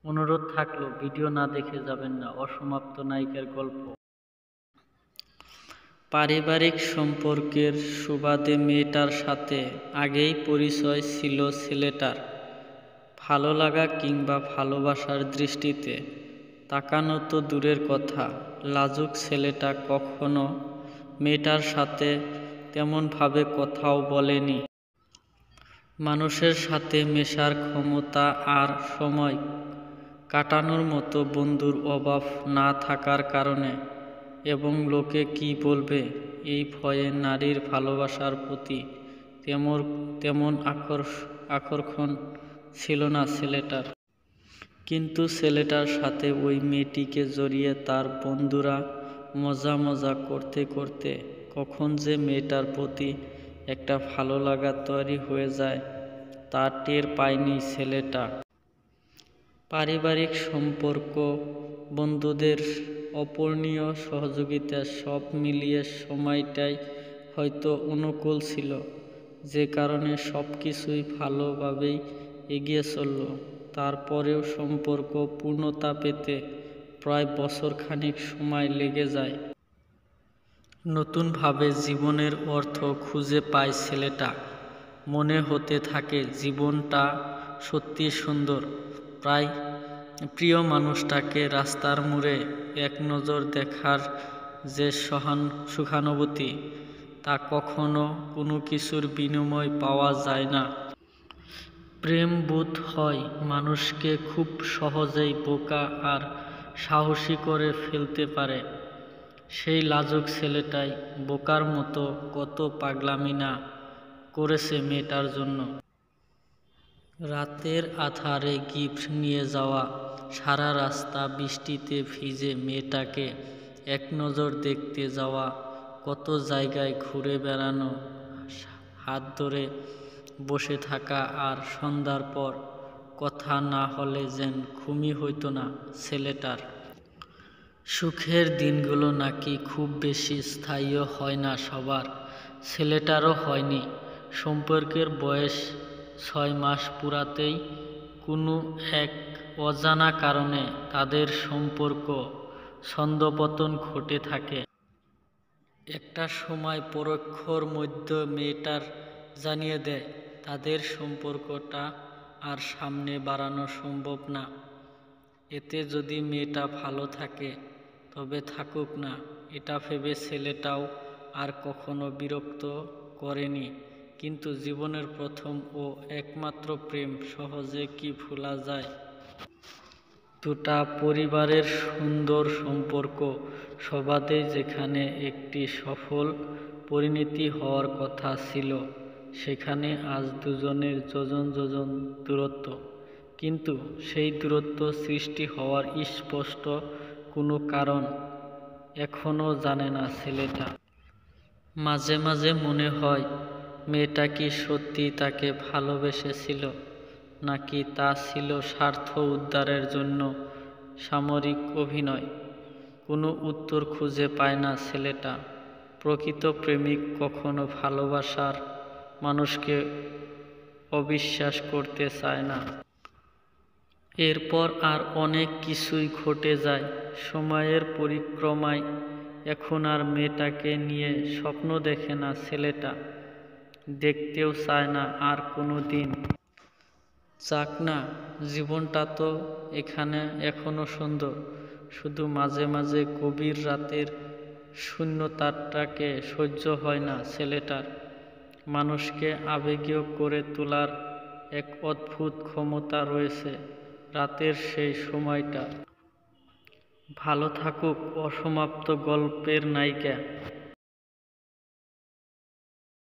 অনুরোধ থাকলো ভিডিও না দেখে যাবেন না। অসমাপ্ত নায়িকার গল্প। পারিবারিক সম্পর্কের সুবাদে মেয়েটার সাথে আগেই পরিচয় ছিল ছেলেটার। ভালো লাগা কিংবা ভালোবাসার দৃষ্টিতে তাকানো তো দূরের কথা, লাজুক ছেলেটা কখনো মেয়েটার সাথে তেমনভাবে কথাও বলেনি। মানুষের সাথে মেশার ক্ষমতা আর সময় কাটানোর মতো বন্ধুর অভাব না থাকার কারণে এবং লোকে কি বলবে এই ভয়ে নারীর ভালোবাসার প্রতি তেমন আকর্ষণ ছিল না ছেলেটার। কিন্তু ছেলেটার সাথে ওই মেয়েটিকে জড়িয়ে তার বন্ধুরা মজা করতে করতে কখন যে মেয়েটার প্রতি একটা ভালো লাগা তৈরি হয়ে যায় তা টের পায়নি ছেলেটা। পারিবারিক সম্পর্ক, বন্ধুদের অপূরণীয় সহযোগিতা সব মিলিয়ে সময়টাই হয়তো অনুকূল ছিল, যে কারণে সব কিছুই ভালোভাবেই এগিয়ে চলল। তারপরেও সম্পর্ক পূর্ণতা পেতে প্রায় বছরখানেক সময় লেগে যায়। নতুনভাবে জীবনের অর্থ খুঁজে পায় ছেলেটা। মনে হতে থাকে জীবনটা সত্যি সুন্দর। প্রিয় মানুষটাকে রাস্তার মোড়ে এক নজর দেখার যে সুখানুভূতি, তা কখনো কোনো কিছুর বিনিময়ে পাওয়া যায় না। প্রেম বোধ হয় মানুষকে খুব সহজেই বোকা আর সাহসী করে ফেলতে পারে। সেই লাজুক ছেলেটাই বোকার মতো কত পাগলামি না করেছে মেয়েটার জন্য। রাতের আঁধারে গিফট নিয়ে যাওয়া, সারা রাস্তা বৃষ্টিতে ভিজে মেয়েটাকে এক নজর দেখতে যাওয়া, কত জায়গায় ঘুরে বেড়ানো, হাত ধরে বসে থাকা, আর সন্ধ্যার পর কথা না হলে যেন ঘুমই হইত না ছেলেটার। সুখের দিনগুলো নাকি খুব বেশি স্থায়ীও হয় না সবার, ছেলেটারও হয়নি। সম্পর্কের বয়স 6 মাস পুরাতেই কোনো এক অজানা কারণে তাদের সম্পর্ক ছন্দপতন ঘটে থাকে। একটা সময় পরক্ষর মধ্যে মেয়েটার জানিয়ে দেয় তাদের সম্পর্কটা আর সামনে বাড়ানো সম্ভব না। এতে যদি মেয়েটা ভালো থাকে তবে থাকুক না, এটা ভেবে ছেলেটাও আর কখনো বিরক্ত করেনি। কিন্তু জীবনের প্রথম ও একমাত্র প্রেম সহজে কি ভোলা যায়? দুটা পরিবারের সুন্দর সম্পর্ক সবাদে যেখানে একটি সফল পরিণতি হওয়ার কথা ছিল, সেখানে আজ দুজনের যোজন দূরত্ব। কিন্তু সেই দূরত্ব সৃষ্টি হওয়ার স্পষ্ট কোনো কারণ এখনও জানে না ছেলেটা। মাঝে মাঝে মনে হয় মেয়েটা কি সত্যি তাকে ভালোবেসেছিল, নাকি তা ছিল স্বার্থ উদ্ধারের জন্য সামরিক অভিনয়। কোনো উত্তর খুঁজে পায় না ছেলেটা। প্রকৃত প্রেমিক কখনো ভালোবাসার মানুষকে অবিশ্বাস করতে চায় না। এরপর আর অনেক কিছুই ঘটে যায় সময়ের পরিক্রমায়। এখন আর মেয়েটাকে নিয়ে স্বপ্ন দেখে না ছেলেটা, দেখতেও চায় না আর কোনো দিন। যাক না, জীবনটা তো এখনো সুন্দর। শুধু মাঝে মাঝে গভীর রাতের শূন্যতাটাকে সহ্য হয় না ছেলেটার। মানুষকে আবেগীয় করে তোলার এক অদ্ভুত ক্ষমতা রয়েছে রাতের সেই সময়টা। ভালো থাকুক অসমাপ্ত গল্পের নায়িকা।